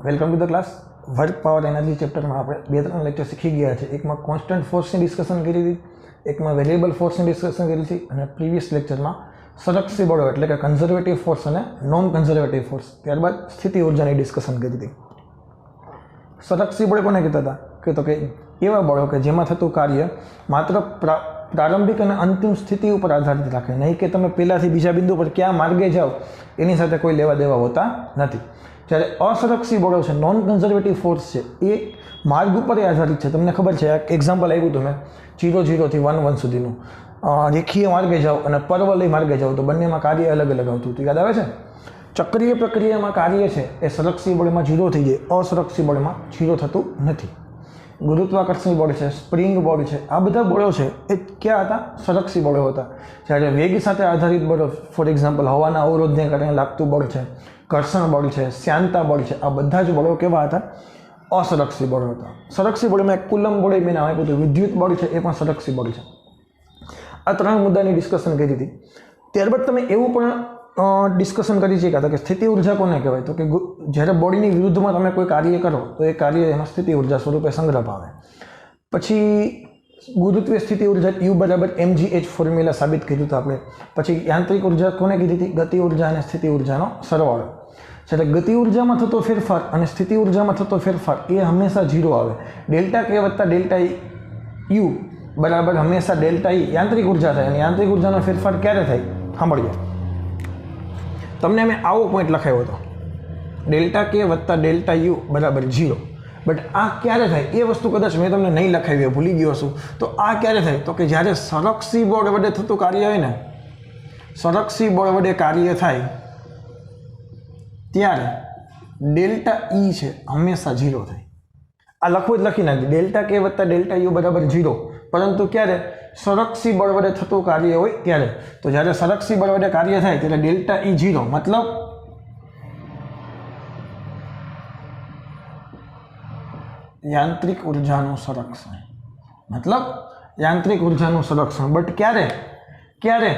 Welcome to the class. Work power energy ચેપ્ટરમાં આપણે 2-3 lecture શીખી ગયા છે. એકમાં કોન્સ્ટન્ટ ફોર્સની ડિસ્કશન કરી હતી, એકમાં વેરિયેબલ ફોર્સની ડિસ્કશન કરી હતી અને પ્રીવિયસ લેક્ચરમાં સંરક્ષી બળો એટલે કે કન્ઝર્વેટિવ ફોર્સ અને નોન કન્ઝર્વેટિવ ફોર્સ, ત્યારબાદ સ્થિતિ ઉર્જાની ડિસ્કશન કરી હતી. સંરક્ષી બળ કોને કહેતા હતા? તો કે એવા બળો કે જેમાં થતું કાર્ય માત્ર પ્રારંભિક અને અંતિમ સ્થિતિ ઉપર આધારિત રાખે, નહીં કે તમે પહેલાંથી બીજા બિંદુ પર ક્યાં માર્ગે જાઓ એની સાથે કોઈ લેવા દેવા હોતા નથી. જ્યારે અસંરક્ષી બળો છે, નોન કન્ઝર્વેટિવ ફોર્સ છે, એ માર્ગ ઉપર આધારિત છે. તમને ખબર છે, એક એક્ઝામ્પલ આવ્યું હતું મેં 0 થી 1 સુધીનું. રેખીય માર્ગે જાઓ અને પર્વલય માર્ગે જાઓ તો બંનેમાં કાર્ય અલગ અલગ આવતું હતું, યાદ આવે છે? ચક્રીય પ્રક્રિયામાં કાર્ય છે એ સંરક્ષી બળમાં 0 થઈ જાય, અસંરક્ષી બળમાં 0 થતું નથી. ગુરુત્વાકર્ષણી બળ છે, સ્પ્રિંગ બળ છે, આ બધા બળો છે એ ક્યાં હતા? સંરક્ષી બળો હતા. જ્યારે વેગ સાથે આધારિત બળો, ફોર એક્ઝામ્પલ હવાના અવરોધને કારણે લાગતું બળ છે, ઘર્ષણ બળ છે, શ્યાનતા બળ છે, આ બધા જ બળો કેવા હતા? અસંરક્ષી બળો હતા. સંરક્ષી બળમાં એક કુલમ બળ મેં નામ આપ્યું હતું, વિદ્યુત બળ છે એ પણ સંરક્ષી બળ છે. આ 3 મુદ્દાની ડિસ્કશન કરી હતી. ત્યારબાદ તમે એવું પણ ડિસ્કશન કરી શક્યા હતા કે સ્થિતિ ઉર્જા કોને કહેવાય? તો કે જ્યારે બોડીની વિરુદ્ધમાં તમે કોઈ કાર્ય કરો તો એ કાર્ય એમાં સ્થિતિ ઉર્જા સ્વરૂપે સંગ્રહ પામે. પછી ગુરુત્વીય સ્થિતિ ઉર્જા U = mgh ફોર્મ્યુલા સાબિત કર્યું હતું આપણે. પછી યાંત્રિક ઉર્જા કોને કીધી હતી? ગતિ ઉર્જા અને સ્થિતિ ઉર્જાનો સરવાળો. જ્યારે ગતિ ઉર્જામાં થતો ફેરફાર અને સ્થિતિ ઉર્જામાં થતો ફેરફાર એ હંમેશા 0 આવે. ડેલ્ટા કે વત્તા ડેલ્ટા U બરાબર હંમેશા ડેલ્ટા E યાંત્રિક ઉર્જા થાય. અને યાંત્રિક ઉર્જાનો ફેરફાર ક્યારે થાય? સાંભળીએ. તમને મેં આવો પોઈન્ટ લખાવ્યો હતો, ડેલ્ટા કે વત્તા ડેલ્ટા U બરાબર 0. બટ આ ક્યારે થાય એ વસ્તુ કદાચ મેં તમને નહીં લખાવી, ભૂલી ગયો છું. તો આ ક્યારે થાય? તો કે જ્યારે સંરક્ષી બળ વડે થતું કાર્ય હોય ને, સંરક્ષી બળ વડે કાર્ય થાય ત્યારે ડેલ્ટા E છે હંમેશા 0 થાય. આ લખવું જ લખી નાખજો, ડેલ્ટા કે વત્તા ડેલ્ટા U બરાબર 0. પરંતુ ક્યારે? સંરક્ષી બળ વડે થતું કાર્ય હોય ત્યારે. તો જ્યારે સંરક્ષી બળ વડે કાર્ય થાય ત્યારે ડેલ્ટા E 0, મતલબ યાંત્રિક ઉર્જાનું સંરક્ષણ, મતલબ યાંત્રિક ઉર્જાનું સંરક્ષણ. બટ ક્યારે?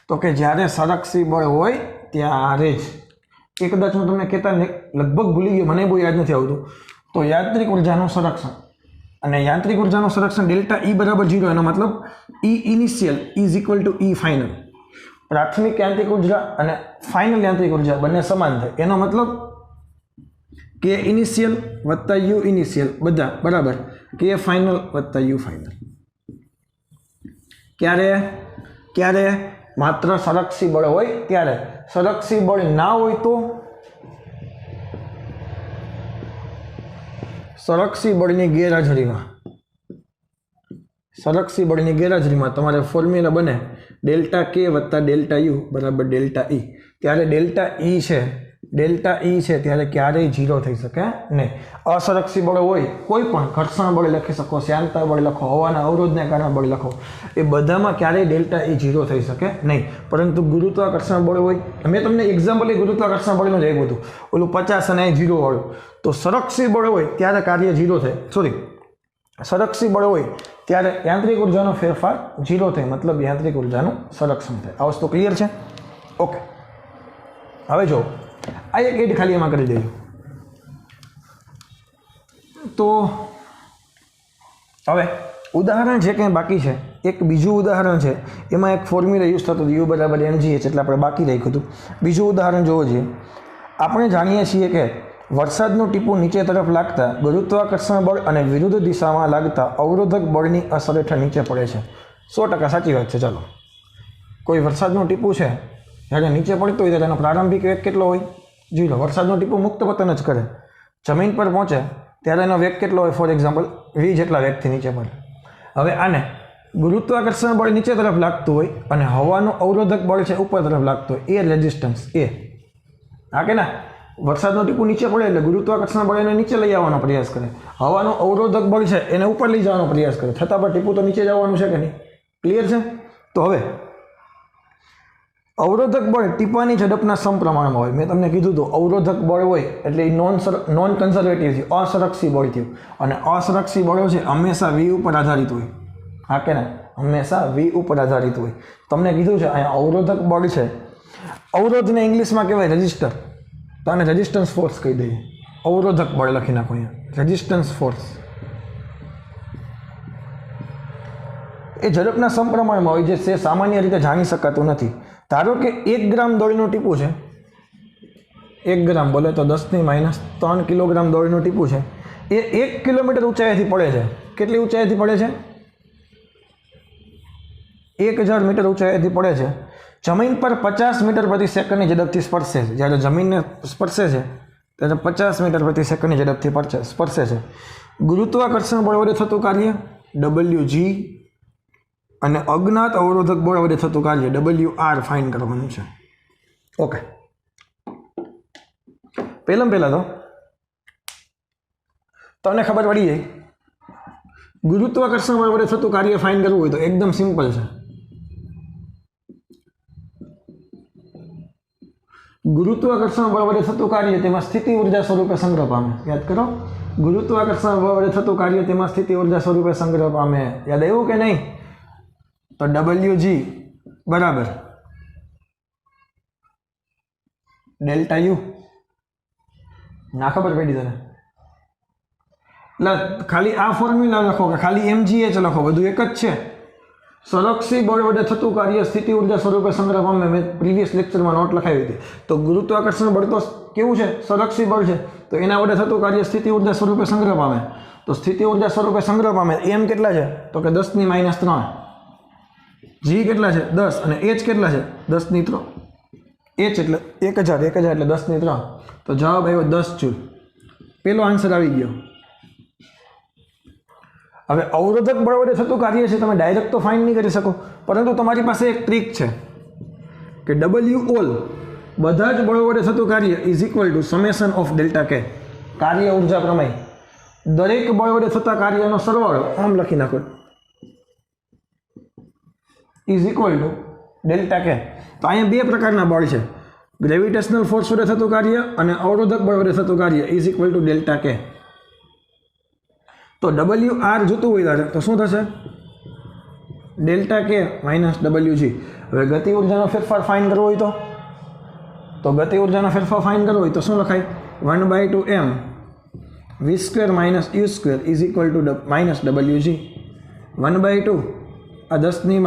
તો કે જ્યારે સંરક્ષી બળ હોય ત્યારે જ. એ કદાચ હું તમને કહેતા લગભગ ભૂલી ગયો, મને બહુ યાદ નથી આવતું. તો યાંત્રિક ઉર્જાનું સંરક્ષણ અને યાંત્રિક ઉર્જાનું સંરક્ષણ ડેલ્ટા E બરાબર 0, એનો મતલબ E ઇનિશિયલ = E ફાઇનલ. પ્રાથમિક યાંત્રિક ઉર્જા અને ફાઇનલ યાંત્રિક ઉર્જા બંને સમાન થાય. એનો મતલબ K ઇનિશિયલ વત્તા U ઇનિશિયલ બધા બરાબર K ફાઇનલ વત્તા U ફાઇનલ. ક્યારે? માત્ર સંરક્ષી બળ હોય ત્યારે. સંરક્ષી બળ ના હોય તો સંરક્ષી બળની ગેરહાજરીમાં તમારે ફોર્મ્યુલા બને ડેલ્ટા K વત્તા ડેલ્ટા U બરાબર ડેલ્ટા E. ત્યારે ડેલ્ટા E છે ત્યારે ક્યારેય 0 થઈ શકે નહીં. અસંરક્ષી બળ હોય, કોઈ પણ ઘર્ષણ બળ લખી શકો, શ્યાનતા બળ લખો, હવાના અવરોધને કારણે બળ લખો, એ બધામાં ક્યારેય ડેલ્ટા E 0 થઈ શકે નહીં. પરંતુ ગુરુત્વાકર્ષણ બળ હોય, મેં તમને એક્ઝામ્પલ ગુરુત્વાકર્ષણ બળનું જ આપ્યું હતું, ઓલું 50 અને 0 વાળું. તો સંરક્ષી બળ હોય ત્યારે કાર્ય 0 થાય. સંરક્ષી બળ હોય ત્યારે યાંત્રિક ઉર્જાનો ફેરફાર 0 થાય, મતલબ યાંત્રિક ઉર્જાનું સંરક્ષણ થાય. આ વસ્તુ ક્લિયર છે? ઓકે, હવે જો આ એક એડ ખાલી એમાં કરી દેજો. તો હવે ઉદાહરણ જે કંઈ બાકી છે, એક બીજું ઉદાહરણ છે, એમાં એક ફોર્મ્યુલા યુઝ થતો U = mgh, એટલે આપણે બાકી રાખ્યું હતું. બીજું ઉદાહરણ જોવો જોઈએ. આપણે જાણીએ છીએ કે વરસાદનું ટીપું નીચે તરફ લાગતા ગુરુત્વાકર્ષણ બળ અને વિરુદ્ધ દિશામાં લાગતા અવરોધક બળની અસર હેઠળ નીચે પડે છે. 100% સાચી વાત છે. ચાલો, કોઈ વરસાદનું ટીપું છે, જ્યારે નીચે પડતું હોય ત્યારે એનો પ્રારંભિક વેગ કેટલો હોય? 0. વરસાદનું ટીપું મુક્ત પતન જ કરે, જમીન પર પહોંચે ત્યારે એનો વેગ કેટલો હોય? ફોર એક્ઝામ્પલ v જેટલા વેગથી નીચે પડે. હવે આને ગુરુત્વાકર્ષણ બળ નીચે તરફ લાગતું હોય અને હવાનું અવરોધક બળ છે ઉપર તરફ લાગતું હોય, એ રેઝિસ્ટન્સ એ. હા કે ના? વરસાદનું ટીપું નીચે પડે એટલે ગુરુત્વાકર્ષણ બળ એને નીચે લઈ આવવાનો પ્રયાસ કરે, હવાનું અવરોધક બળ છે એને ઉપર લઈ જવાનો પ્રયાસ કરે, છતાં પણ ટીપું તો નીચે જવાનું છે કે નહીં? ક્લિયર છે? તો હવે અવરોધક બળ ટીપાની ઝડપના સમપ્રમાણમાં હોય. મેં તમને કીધું હતું અવરોધક બળ હોય એટલે એ નોન કન્ઝર્વેટિવ થયું, અસંરક્ષી બળ થયું. અને અસંરક્ષી બળો છે હંમેશા V ઉપર આધારિત હોય. હા કે ના? હંમેશા V ઉપર આધારિત હોય. તમને કીધું છે અહીંયા અવરોધક બળ છે, અવરોધને ઇંગ્લિશમાં કહેવાય રેઝિસ્ટર. તો આને રેઝિસ્ટન્સ ફોર્સ કહી દઈએ. અવરોધક બળ લખી નાખો અહીંયા, રેઝિસ્ટન્સ ફોર્સ. એ ઝડપના સમપ્રમાણમાં હોય છે, સામાન્ય રીતે જાણી શકાતું નથી. ધારો કે 1 ગ્રામ દળનું ટીપું છે, 1 ગ્રામ બોલે તો 10⁻³ કિલોગ્રામ દળનું ટીપું છે, એ 1 કિલોમીટર ઊંચાઈથી પડે છે. કેટલી ઊંચાઈથી પડે છે? 1000 મીટર ઊંચાઈથી પડે છે. જમીન પર 50 મીટર પ્રતિ સેકન્ડની ઝડપથી સ્પર્શે છે. જ્યારે જમીનને સ્પર્શે છે ત્યારે 50 મીટર પ્રતિ સેકન્ડની ઝડપથી સ્પર્શે છે. ગુરુત્વાકર્ષણ બળ વડે થતું કાર્ય WG અને અજ્ઞાત અવરોધક બળ વડે થતું કાર્ય WR ફાઇન્ડ કરવાનું છે. ઓકે, પહેલાં તો તમને ખબર પડી જાય, ગુરુત્વાકર્ષણ બળ વડે થતું કાર્ય ફાઇન્ડ કરવું હોય તો એકદમ સિમ્પલ છે. ગુરુત્વાકર્ષણ બળ વડે થતું કાર્ય તેમાં સ્થિતિ ઉર્જા સ્વરૂપે સંગ્રહ પામે. યાદ કરો, ગુરુત્વાકર્ષણ બળ વડે થતું કાર્ય તેમાં સ્થિતિ ઉર્જા સ્વરૂપે સંગ્રહ પામે. યાદ આવ્યું કે નહીં? તો WG બરાબર ડેલ્ટા યુ. ના ખબર પડી તને? એટલે ખાલી આ ફોર્મ્યુલા લખો કે ખાલી MGH લખો, બધું એક જ છે. સંરક્ષી બળ વડે થતું કાર્ય સ્થિતિ ઉર્જા સ્વરૂપે સંગ્રહ પામે. મેં પ્રીવિયસ લેક્ચરમાં નોટ લખાવી હતી. તો ગુરુત્વાકર્ષણ બળ તો કેવું છે? સંરક્ષી બળ છે. તો એના વડે થતું કાર્ય સ્થિતિ ઉર્જા સ્વરૂપે સંગ્રહ પામે. તો સ્થિતિ ઉર્જા સ્વરૂપે સંગ્રહ પામે. M કેટલા છે? તો કે 10⁻³ G કેટલા છે? 10. અને H કેટલા છે? 10⁻3. H એટલે 1000 એટલે 10⁻3. તો જવાબ આવ્યો 10 જૂલ. પેલો આન્સર આવી ગયો. હવે અવરોધક બળ વડે થતું કાર્ય છે, તમે ડાયરેક્ટ તો ફાઇન્ડ નહીં કરી શકો, પરંતુ તમારી પાસે એક ટ્રીક છે કે WOL બધા જ બળ વડે થતું કાર્ય is equal to summation of delta કે. કાર્ય ઉર્જા પ્રમેય. દરેક બળ વડે થતા કાર્યનો સરવાળો આમ લખી નાખો, ઇઝ ઇક્વલ ટુ ડેલ્ટા કે. તો અહીંયા બે પ્રકારના બળ છે, ગ્રેવિટેશનલ ફોર્સ વડે થતું કાર્ય અને અવરોધક બળ વડે થતું કાર્ય ઇઝ ઇક્વલ ટુ ડેલ્ટા કે. તો WR જોતું હોય ત્યારે તો શું થશે? ડેલ્ટા કે માઇનસ WG. હવે ગતિ ઉર્જાનો ફેરફાર ફાઇન કરવો હોય તો ગતિ ઉર્જાનો ફેરફાર ફાઇન કરવો હોય તો શું લખાય? 1/2m v² - u² is equal to minus WG. 1/2 આ 10⁻³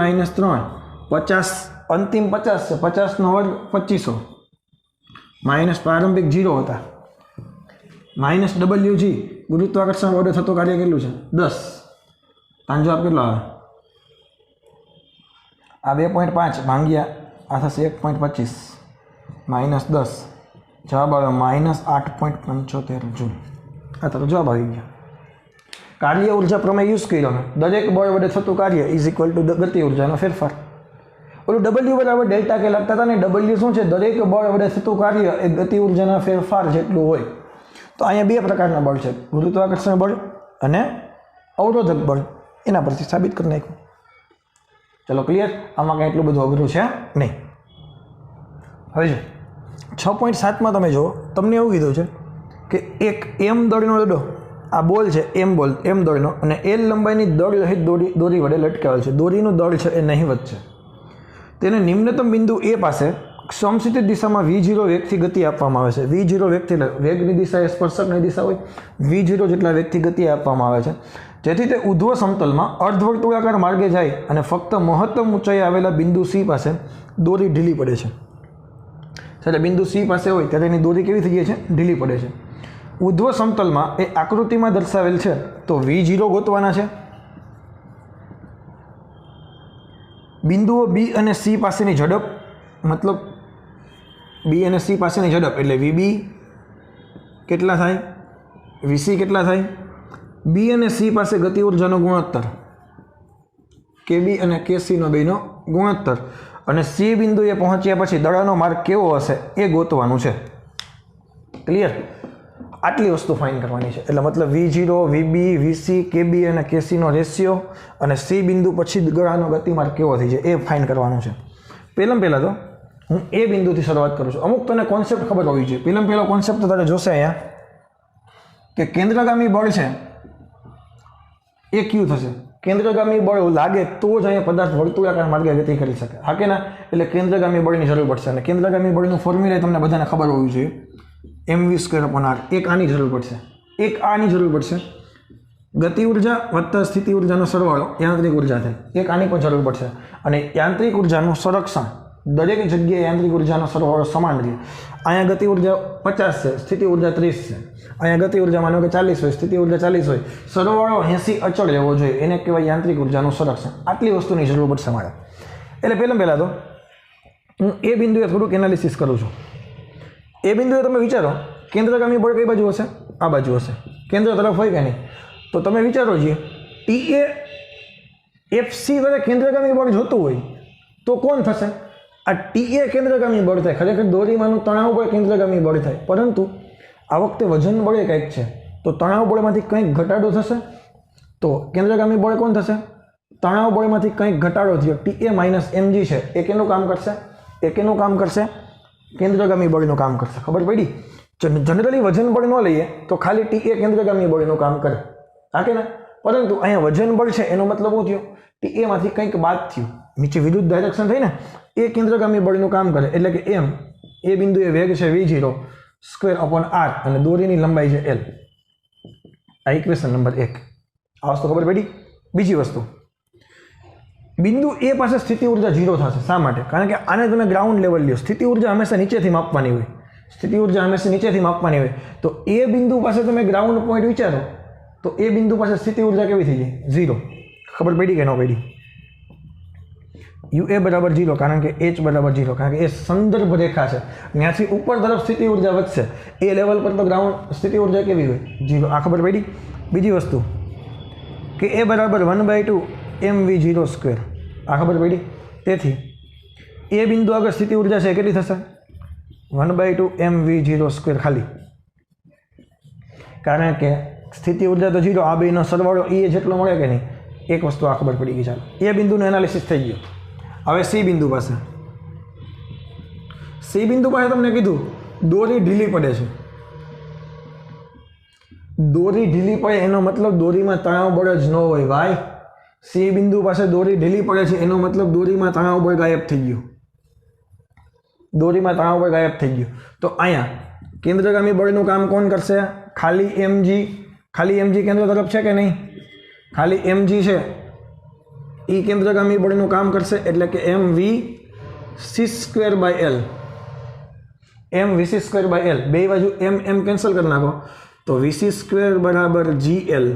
50, અંતિમ 50 છે, 50નો વર્ગ 2500 માઇનસ પ્રારંભિક 0 હતા માઇનસ WG. ગુરુત્વાકર્ષણ વડે થતું કાર્ય કેટલું છે? 10. આનો જવાબ કેટલો આવે? આ 2.5 ભાંગ્યા આ થશે 1.25 માઇનસ 10. જવાબ આવે -8.75 જૂલ. આ તારો જવાબ આવી ગયો. કાર્ય ઉર્જા પ્રમેય યુઝ કર્યો ને, દરેક બળ વડે થતું કાર્ય ઇઝ ઇક્વલ ટુ ગતિ ઉર્જાનો ફેરફાર. ઓલું W બરાબર ડેલ્ટા કે લખતા હતા ને, W શું છે? દરેક બળ વડે થતું કાર્ય એ ગતિ ઉર્જાના ફેરફાર જેટલું હોય. તો અહીંયા બે પ્રકારના બળ છે, ગુરુત્વાકર્ષણ બળ અને અવરોધક બળ. એના પરથી સાબિત કરી નાખ્યું. ચલો ક્લિયર? આમાં કંઈ એટલું બધું અઘરું છે નહીં. હવે જો 6.7માં તમે જુઓ, તમને એવું કીધું છે કે એક M દળનો દડો, આ બોલ છે M દળનો, અને L લંબાઈની દળ રહિત દોરી વડે લટકાવેલ છે. દોરીનું દળ છે એ નહિવત છે. તેને નિમ્નતમ બિંદુ A પાસે સમક્ષિતિજ દિશામાં V0 વેગથી ગતિ આપવામાં આવે છે. V0 વેગથી, વેગની દિશા એ સ્પર્શકની દિશા હોય, V0 જેટલા વેગથી ગતિ આપવામાં આવે છે, જેથી તે ઉધ્વ સમતલમાં અર્ધવર્તુળાકાર માર્ગે જાય અને ફક્ત મહત્તમ ઊંચાઈ આવેલા બિંદુ C પાસે દોરી ઢીલી પડે છે. જ્યારે બિંદુ C પાસે હોય ત્યારે એની દોરી કેવી થઈ જાય છે? ઢીલી પડે છે. ઉધ્વ સમતલમાં એ આકૃતિમાં દર્શાવેલ છે. તો V0 ગોતવાના છે. બિંદુઓ B અને C પાસેની ઝડપ, મતલબ B અને C પાસેની ઝડપ એટલે VB કેટલા થાય, VC કેટલા થાય. B અને C પાસે ગતિ ઉર્જાનો ગુણોત્તર KB અને KCનો બેનો ગુણોત્તર, અને C બિંદુએ પહોંચ્યા પછી દડાનો માર્ગ કેવો હશે એ ગોતવાનું છે. ક્લિયર? આટલી વસ્તુ ફાઇન કરવાની છે. એટલે મતલબ V0, VB, VC, KB અને KCનો રેશિયો અને C બિંદુ પછી દડાનો ગતિમાર્ગ કેવો થઈ જાય એ ફાઇન કરવાનું છે. પહેલાં તો હું એ બિંદુથી શરૂઆત કરું છું. અમુક તને કોન્સેપ્ટ ખબર હોવી જોઈએ. પહેલો કોન્સેપ્ટ તો તારે જોશે અહીંયા કે કેન્દ્રગામી બળ છે એ ક્યુ થશે. કેન્દ્રગામી બળ લાગે તો જ અહીંયા પદાર્થ વર્તુળાકાર માર્ગે ગતિ કરી શકે. હા કે ના? એટલે કેન્દ્રગામી બળની જરૂર પડશે. અને કેન્દ્રગામી બળનું ફોર્મ્યુલા તમને બધાને ખબર હોવી જોઈએ. mv²/r। એક આની જરૂર પડશે, એક આની જરૂર પડશે, ગતિ ઉર્જા વત્તા સ્થિતિ ઉર્જાનો સરવાળો યાંત્રિક ઉર્જા થાય, એક આની પણ જરૂર પડશે, અને યાંત્રિક ઉર્જાનું સંરક્ષણ દરેક જગ્યાએ યાંત્રિક ઉર્જાનો સરવાળો સમાન રહે। અહીંયા ગતિ ઉર્જા 50 છે, સ્થિતિ ઉર્જા 30 છે, અહીંયા ગતિ ઉર્જા માનો કે 40 હોય, સ્થિતિ ઉર્જા 40 હોય, સરવાળો 80 અચળ રહેવો જોઈએ, એને કહેવાય યાંત્રિક ઉર્જાનું સંરક્ષણ। આટલી વસ્તુની જરૂર પડશે મારે। એટલે પહેલાં તો હું એ બિંદુએ થોડુંક એનાલિસિસ કરું છું। એ બિંદુએ તમે વિચારો કેન્દ્રગામી બળ કઈ બાજુ હશે? આ બાજુ હશે, કેન્દ્ર તરફ હોય કે નહીં? તો તમે વિચારો છીએ ટી એ એફસી વડે કેન્દ્રગામી બળ જોતું હોય તો કોણ થશે? આ ટી એ કેન્દ્રગામી બળ થાય, ખરેખર દોરીમાંનું તણાવ બળ કેન્દ્રગામી બળ થાય, પરંતુ આ વખતે વજન બળે કંઈક છે, તો તણાવ બળમાંથી કંઈક ઘટાડો થશે, તો કેન્દ્રગામી બળ કોણ થશે? તણાવ બળમાંથી કંઈક ઘટાડો થયો, ટી એ માઇનસ એમજી છે, એ કેનું કામ કરશે? એ કેનું કામ કરશે? કેન્દ્રગામી બળનું કામ કરશે। ખબર પડી? જનરલી વજન બળ ન લઈએ તો ખાલી ટી એ કેન્દ્રગામી બળનું કામ કરે, હા કે ના? પરંતુ અહીંયા વજન બળ છે એનો મતલબ શું થયો? ટી એમાંથી કંઈક બાદ થયું, નીચે વિરુદ્ધ ડાયરેક્શન થઈ ને, એ કેન્દ્રગામી બળનું કામ કરે, એટલે કે એમ એ બિંદુએ વેગ છે v0²/r અને દોરીની લંબાઈ છે l। આ ઇક્વેશન નંબર 1। આ વસ્તુ ખબર પડી? બીજી વસ્તુ, બિંદુ એ પાસે સ્થિતિ ઉર્જા 0 થશે। શા માટે? કારણ કે આને તમે ગ્રાઉન્ડ લેવલ લ્યો, સ્થિતિ ઉર્જા હંમેશા નીચેથી માપવાની હોય, સ્થિતિ ઉર્જા હંમેશા નીચેથી માપવાની હોય, તો એ બિંદુ પાસે તમે ગ્રાઉન્ડ પોઈન્ટ વિચારો તો એ બિંદુ પાસે સ્થિતિ ઉર્જા કેવી થઈ જાય? 0। ખબર પડી કે ન પડી? યુ એ બરાબર 0, કારણ કે એચ બરાબર 0, કારણ કે એ સંદર્ભ રેખા છે, ત્યાંથી ઉપર તરફ સ્થિતિ ઉર્જા વધશે, એ લેવલ પર તો ગ્રાઉન્ડ સ્થિતિ ઉર્જા કેવી હોય? 0। આ ખબર પડી? બીજી વસ્તુ કે એ બરાબર 1/2 mv0², આ ખબર પડી? તેથી એ બિંદુ આગળ સ્થિતિ ઉર્જા છે કેટલી થશે? 1/2 mv0² ખાલી, કારણ કે સ્થિતિ ઉર્જા તો 0, આ બેનો સરવાળો એ જેટલો મળે કે નહીં? એક વસ્તુ આ ખબર પડી ગઈ। ચાલો, એ બિંદુનું એનાલિસિસ થઈ ગયું। હવે સી બિંદુ પાસે, સી બિંદુ પાસે તમને કીધું દોરી ઢીલી પડે છે, દોરી ઢીલી પડે એનો મતલબ દોરીમાં તણાવ બળ જ ન હોય ભાઈ। સી બિંદુ પાસે દોરી ઢીલી પડે છે એનો મતલબ દોરીમાં તણાવ બળ ગાયબ થઈ ગયું, દોરીમાં તણાવ બળ ગાયબ થઈ ગયું। તો અહીંયા કેન્દ્રગામી બળનું કામ કોણ કરશે? ખાલી એમજી, ખાલી એમજી કેન્દ્ર તરફ છે કે નહીં? ખાલી એમજી છે એ કેન્દ્રગામી બળનું કામ કરશે, એટલે કે mvc²/l, mvc²/l, બે બાજુ એમ કેન્સલ કરી નાખો તો vc² બરાબર gl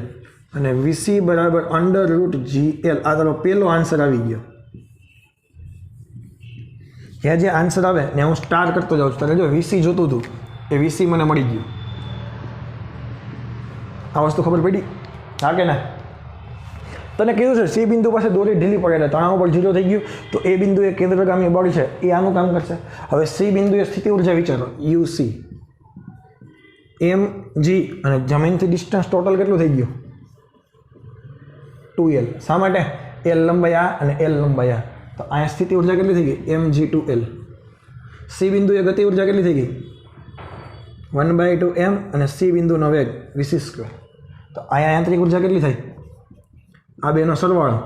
અને vc બરાબર √gl। આ તારો પહેલો આન્સર આવી ગયો। ત્યાં જે આન્સર આવે ને હું સ્ટાર કરતો જાઉં છું, ત્યારે જો વીસી જોતું હતું એ વીસી મને મળી ગયું। આ વસ્તુ ખબર પડી? હા કે ના? તને કીધું છે સી બિંદુ પાસે દોરી ઢીલી પડે એટલે તણાવ બળ 0 થઈ ગયું, તો એ બિંદુ એ કેન્દ્રગામી બળ છે એ આનું કામ કરશે। હવે સી બિંદુએ સ્થિતિ ઉર્જા વિચારો, યુc mg અને જમીનથી ડિસ્ટન્સ ટોટલ કેટલું થઈ ગયું? 2l। શા માટે? l લંબાઈ આ અને l લંબાઈ આ, તો અહીંયા સ્થિતિ ઉર્જા કેટલી થઈ ગઈ? mg2l। સી બિંદુએ ગતિ ઉર્જા કેટલી થઈ ગઈ? 1/2 m અને સી બિંદુનો વેગ vc², તો અહીંયા યાંત્રિક ઉર્જા કેટલી થઈ? આ બેનો સરવાળો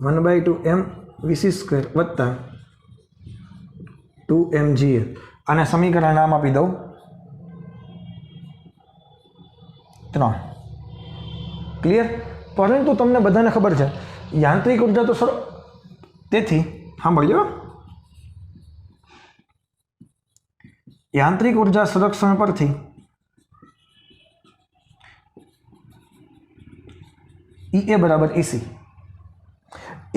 1/2 m vc² વત્તા 2 mgl। આને સમીકરણ નામ આપી દઉં 3। ક્લિયર? પરંતુ તમને બધાને ખબર છે યાંત્રિક ઉર્જા તો તેથી સાંભળજો, યાંત્રિક ઉર્જા સંરક્ષણ પરથી એ બરાબર EC,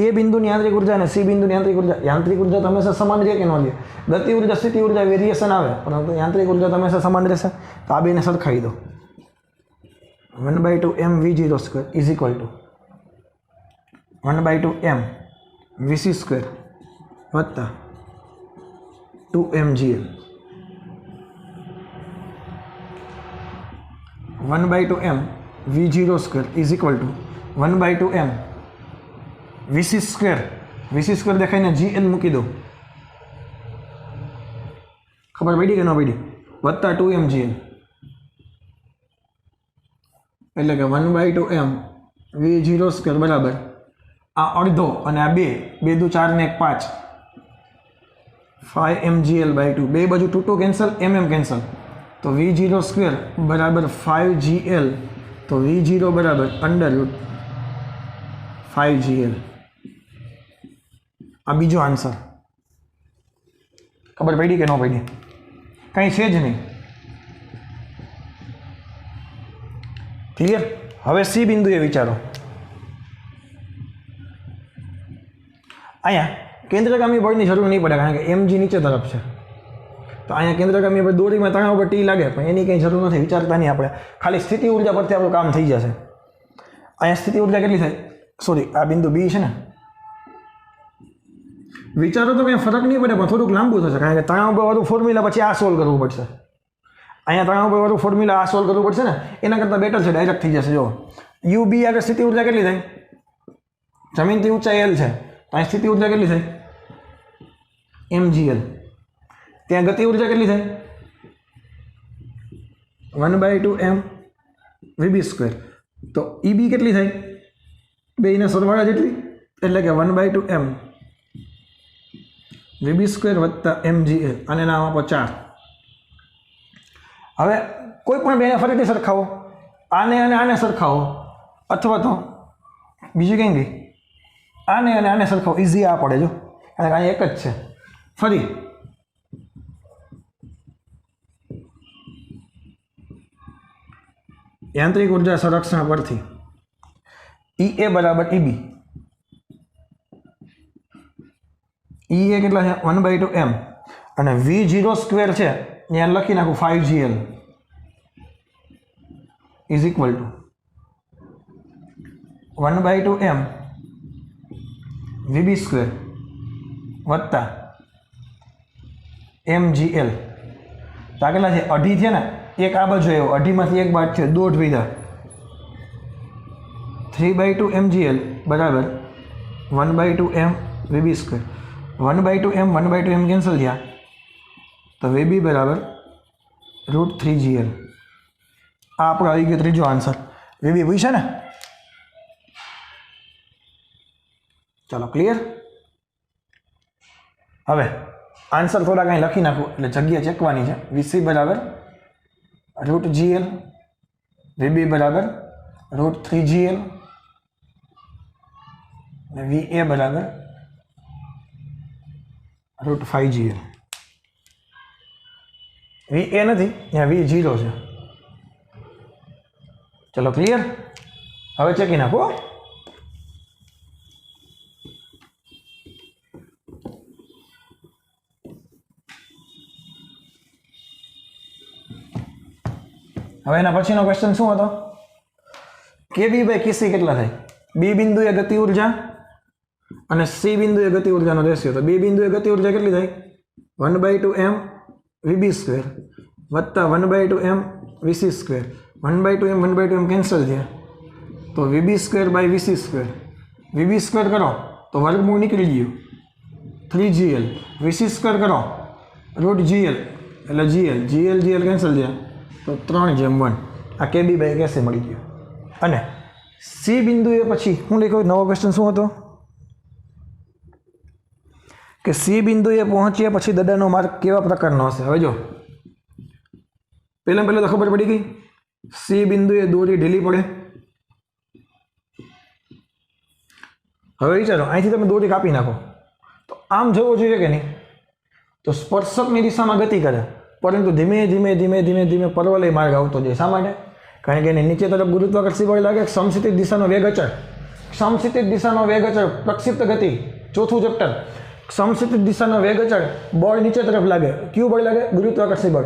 એ બિંદુની યાંત્રિક ઉર્જા અને સી બિંદુની યાંત્રિક ઉર્જા તો હંમેશા સમાન રહે કે ન રહે? ગતિ ઉર્જા સ્થિતિ ઉર્જા વેરિએશન આવે, પરંતુ યાંત્રિક ઉર્જા તો હંમેશા સમાન રહેશે। તો આ બેને સરખાવી દો, 1/2 mv0² is equal to 1/2 m vc² વત્તા 2 mgl। 1/2 m v0² is equal to 1/2 m vc² દેખાઈને gl મૂકી દો, ખબર પડી કે ન પડી? વત્તા 2 mgl, એટલે કે 1/2 m v0² બરાબર આ અડધો અને આ 2 2 4 ને 1 5 5 mgl/2, બે બાજુ 2 2 કેન્સલ, mm કેન્સલ, तो v0 स्क्वेर बराबर 5gl, तो v0 बराबर √5gl। आ बीजो आंसर। खबर पड़ी कि न पड़ी? कहीं है ज नहीं। क्लियर? हवे सी बिंदुए विचारो। अँ केंद्रगामी बळनी जरूर नहीं पड़े, कारण के mg नीचे तरफ है, तो अँ केंद्रगामी बळ दोरी में तणाव पर टी लगे, पण एनी कई जरूर नहीं, विचारता नहीं आपणे, खाली स्थिति ऊर्जा परथी आपणुं काम थई जशे। अँ स्थिति ऊर्जा केटली थाय? सॉरी, आ बिंदु बी है ने, विचारो तो कहीं फरक नहीं पड़े, पण थोड़ुंक लांबू थशे, कारण के तणाव बळवाळुं फॉर्म्युला पछी आ सोल्व करवुं पड़शे। अँ तणाव बळवाळुं फॉर्म्युला आ सोल्व करवुं पड़शे ने, एना करता बेटर छे, डायरेक्ट थई जशे। जो यू बी आगे स्थिति ऊर्जा केटली थाय? जमीनथी ऊंचाई एल है, तो अँ स्थिति ऊर्जा केटली थाय? mgl। त्यां गति ऊर्जा केटली थाय? 1/2 m vb स्क्वेर। तो eb केटली थाय? बेयना सरवाळा जेटली, एटले के 1/2 m vb स्क्वेर वत्ता mgl, आने नाम आपो 4। हवे कोई पण बेने फरीथी सरखावो, आने अने आने सरखावो, अथवा तो बीजुं केम गई आने अने आने सरखावो, इजी आ पड़े जो, कारण के आ एक ज छे। फरी यांत्रिक ऊर्जा संरक्षण परथी EA बराबर EB। EA केटला छे? 1/2 m, अने V0 स्क्वेर छे त्यां लखी नाखो 5gl is equal to 1/2 m VB square वत्ता mgl। तो आगला छे अढ़ी थे ने, एक आ बाजू आव्यो, अढ़ी मांथी एक बाद छे, 1.5 वीधा, 3/2 mgl बराबर 1/2 m VB square. 1/2 m cancel थया, तो VB बराबर √3gl। आ आपणो आई गयो त्रीजो आंसर। VB पूछे ने? चलो क्लियर? हवे आंसर थोड़ा कहीं लखी नाखो એટલે જગ્યા ચેકવાની છે। VC बराबर √gl, VB बराबर √3gl, VA बराबर √5gl। VA नहीं, यहाँ V0 है। चलो क्लियर? हवे चेकी नाखो। हवे एना पछीनो क्वेश्चन शुं हतो? केबी बाय केसी केटला थाय? बी बिंदुए गति ऊर्जा अने सी बिंदुए गति ऊर्जानो रेशियो। तो बी बिंदुए गति ऊर्जा केटली थाय? 1/2 m VB स्क्वेर वत्ता 1/2 m VC square. 1/2 m cancel थया, तो VB square by VC square. VB square करो तो वर्गमूळ निकली गयो 3gl। VC स्क्वेर करो √gl એટલે gl कैंसल थया, तो 3/1। आ केबी बाय कैसे मળી ગયો। અને सी बिंदुए पछी હું લખ્યો નવો ક્વેશ્ચન શું હતો કે सी बिंदुए पहोंच्या पछी दડાનો માર્ગ કેવા પ્રકારનો હશે। હવે જો પહેલા તો ખબર પડી ગઈ, सी बिंदुए દોરી ઢીલી પડે। હવે વિચારો અહીંથી તમે દોરી કાપી નાખો તો આમ જવો જોઈએ કે નહીં? તો સ્પર્શકની દિશામાં ગતિ કરે, परंतु धीमे धीमे धीमे धीमे धीमे परवलय मार्ग आवतो जाए। शा माटे? कारण के नीचे तरफ गुरुत्वाकर्षण बळ लागे, समशीतिज दिशानो वेग अचळ, समशीतिज दिशानो वेग अचळ, प्रक्षिप्त गति, चौथुं चैप्टर। समशीतिज दिशानो वेग अचळ, बळ नीचे तरफ लागे, क्यू बळ लागे? गुरुत्वाकर्षण बळ।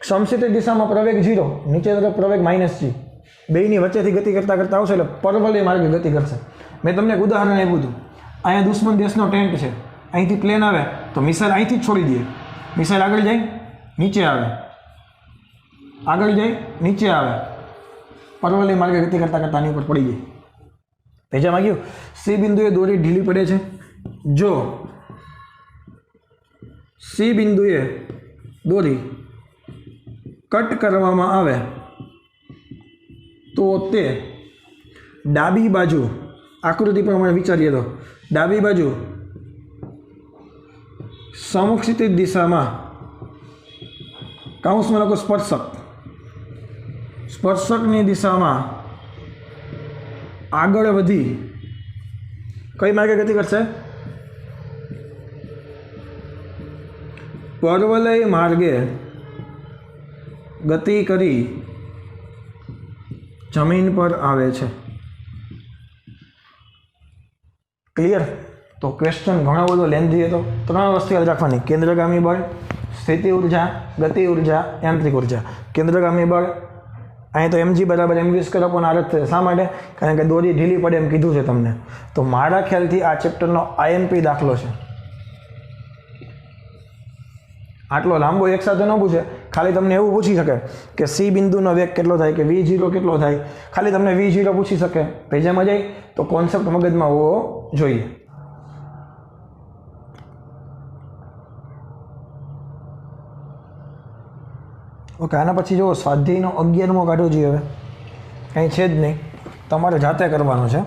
समशीतिज दिशामां प्रवेग 0, नीचे तरफ प्रवेग -g, बेयनी वच्चेथी गति करता करता आवशे એટલે परवलय मार्गे गति करशे। मैं तमने एक उदाहरण आप्युं हतुं। अहींया दुश्मन देशनो टेंट छे, અહીંથી પ્લેન આવે તો મિસાઇલ અહીંથી જ છોડી દે, મિસાઇલ આગળ જાય नीचे आवे, आगळ जाए नीचे आवे, परवलय मार्गे गति करता करता आनी पर पड़ी गई। बीजामां गयुं सी बिंदुए दोरी ढीली पड़े छे। जो सी बिंदुए दोरी कट करवामां आवे तो ते डाबी बाजू, आकृति प्रमाणे विचारीए तो डाबी बाजू समक्षितिज दिशा में काउंस में लखो स्पर्शक સ્પર્શકની દિશામાં આગળ વધી કઈ માર્ગે ગતિ કરશે? પરવલય માર્ગે ગતિ કરી જમીન પર આવે છે. ક્લિયર? તો ક્વેશ્ચન ઘણો બધો લેન્ધી હતો. 3 વસ્તુ યાદ રાખવાની: કેન્દ્રગામી બળ, સ્થિતિ ઉર્જા, ગતિ ઉર્જા, યાંત્રિક ઉર્જા. કેન્દ્રગામી બળ અહીં તો mg બરાબર mv²/r જ થશે. શા માટે? કારણ કે દોરી ઢીલી પડે એમ કીધું છે તમને. તો મારા ખ્યાલથી આ ચેપ્ટરનો IMP દાખલો છે. આટલો લાંબો એકસાથે ન પૂછે, ખાલી તમને એવું પૂછી શકે કે C બિંદુનો વેગ કેટલો થાય, કે V0 કેટલો થાય. ખાલી તમને V0 પૂછી શકે. પેજામાં જાય તો કોન્સેપ્ટ મગજમાં હોવો જોઈએ. ઓકે, આના પછી જો સ્વાધ્યાયનો 11મો કાઢવો જોઈએ. હવે કંઈ છે જ નહીં, તમારે જાતે કરવાનું છે.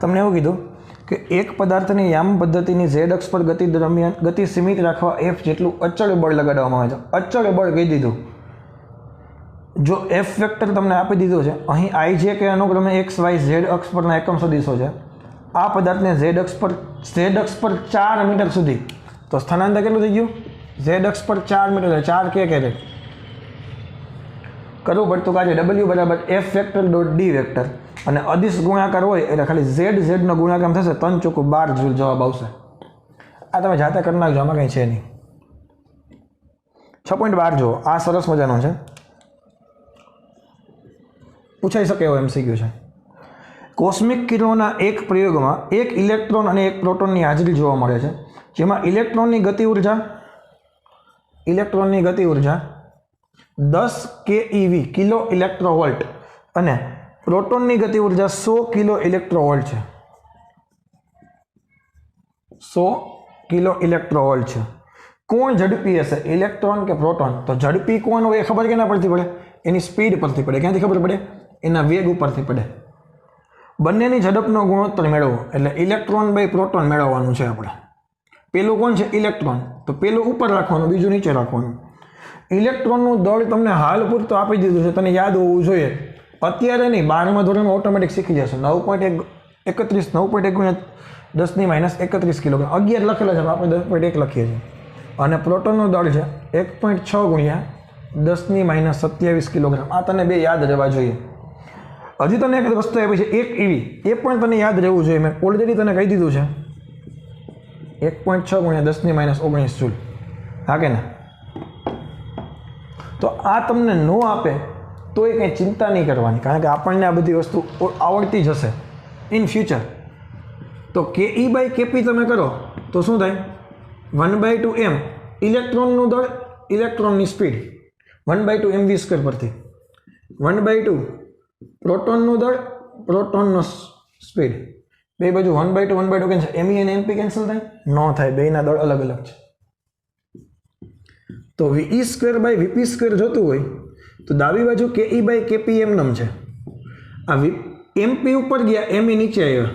તમને એવું કીધું કે એક પદાર્થની યામ પદ્ધતિની z અક્ષ પર ગતિ દરમિયાન ગતિ સીમિત રાખવા F જેટલું અચળ બળ લગાડવામાં આવે છે. અચળ બળ કહી દીધું. જો F વેક્ટર તમને આપી દીધો છે, અહીં I જે કે અનુક્રમે x, y, z અક્ષ પરના એકમ સદિશો છે. આ પદાર્થને z અક્ષ પર 4 મીટર સુધી, તો સ્થાનાંતર કેટલું થઈ ગયું? z અક્ષ પર 4 મીટર, 4 k કેરેટ કરવું પડતું કાર્ય W બરાબર F vector dot D vector. અને અદિશ ગુણાકાર હોય એટલે ખાલી z નો ગુણાકાર થશે, 3 ચોખ્ખું 12 જૂલ જવાબ આવશે. આ તમે જાતે કરી નાખજો, આમાં કંઈ છે નહીં. 6.12 જુઓ, આ સરસ મજાનો છે, પૂછાઈ શકે એવો MCQ છે. કોસ્મિક કિરણોના એક પ્રયોગમાં એક ઇલેક્ટ્રોન અને એક પ્રોટોનની હાજરી જોવા મળે છે, જેમાં ઇલેક્ટ્રોનની ગતિ ઉર્જા 10 keV કિલો ઇલેક્ટ્રોવોલ્ટ અને પ્રોટોનની ગતિ ઉર્જા 100 કિલો ઇલેક્ટ્રોવોલ્ટ છે. 100 કિલો ઇલેક્ટ્રોવોલ્ટ છે. કોણ ઝડપી હશે, ઇલેક્ટ્રોન કે પ્રોટોન? તો ઝડપી કોણ હોય એ ખબર કેના પરથી પડે? એની સ્પીડ પરથી પડે. ક્યાંથી ખબર પડે? એના વેગ ઉપરથી પડે. બંનેની ઝડપનો ગુણોત્તર મેળવો એટલે ઇલેક્ટ્રોન બાય પ્રોટોન મેળવવાનું છે આપણે. પેલું કોણ છે? ઇલેક્ટ્રોન. તો પેલું ઉપર રાખવાનું, બીજું નીચે રાખવાનું. ઇલેક્ટ્રોનનું દળ તમને હાલ પૂરતું આપી દીધું છે, તને યાદ હોવું જોઈએ. અત્યારે નહીં, 12મા ધોરણમાં ઓટોમેટિક શીખી જશે. 9.1 × 10⁻31 કિલોગ્રામ. 11 લખેલા છે, આપણે 10.1 લખીએ છીએ. અને પ્રોટોનનું દળ છે 1.6 × 10⁻27 કિલોગ્રામ. આ તને બે યાદ રહેવા જોઈએ. હજી તને એક વસ્તુ આપી છે 1 EV, એ પણ તને યાદ રહેવું જોઈએ. મેં ઓલરેડી તને કહી દીધું છે 1.6 × 10⁻19 જૂલ. હા કે ના? તો આ તમને ન આપે તો એ કંઈ ચિંતા નહીં કરવાની, કારણ કે આપણને આ બધી વસ્તુ આવડતી જ હશે ઇન ફ્યુચર. તો KE/KP તમે કરો તો શું થાય? 1/2 m ઇલેક્ટ્રોનનું દળ, ઇલેક્ટ્રોનની સ્પીડ, 1/2 mv² પરથી. 1/2 પ્રોટોનનું દળ, પ્રોટોનનો સ્પીડ. બે બાજુ 1/2 કેન્સલ. Me અને MP કેન્સલ થાય? ન થાય, બેના દળ અલગ અલગ છે. તો VE²/VP² જોતું હોય તો ડાબી બાજુ KE/KP એમનેમ છે. આ MP ઉપર ગયા, ME નીચે આવ્યા.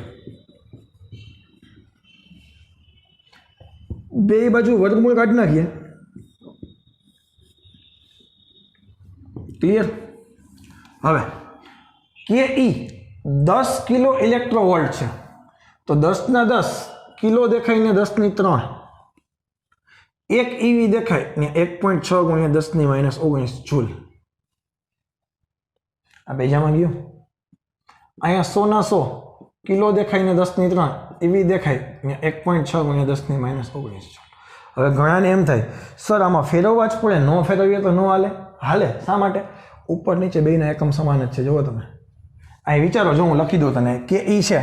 બે બાજુ વર્ગમૂળ કાઢી નાખીએ. ક્લિયર? હવે KE 10 કિલો ઇલેક્ટ્રોવોલ્ટ છે, તો 10 કિલો દેખાય ને 10⁻3. 1 EV દેખાય ને 1.6 × 10⁻19 જૂલ. આ બેજામાં ગયું. અહીંયા 100 કિલો દેખાય ને 10⁻3 EV દેખાય ને 1.6 × 10⁻19 જૂલ. હવે ઘણાને એમ થાય સર આમાં ફેરવવા જ પડે, ન ફેરવીએ તો ન હાલે. હાલે. શા માટે? ઉપર નીચે બેના એકમ સમાન જ છે. જુઓ તમે અહીં વિચારો, જો હું લખી દઉં તને, KE છે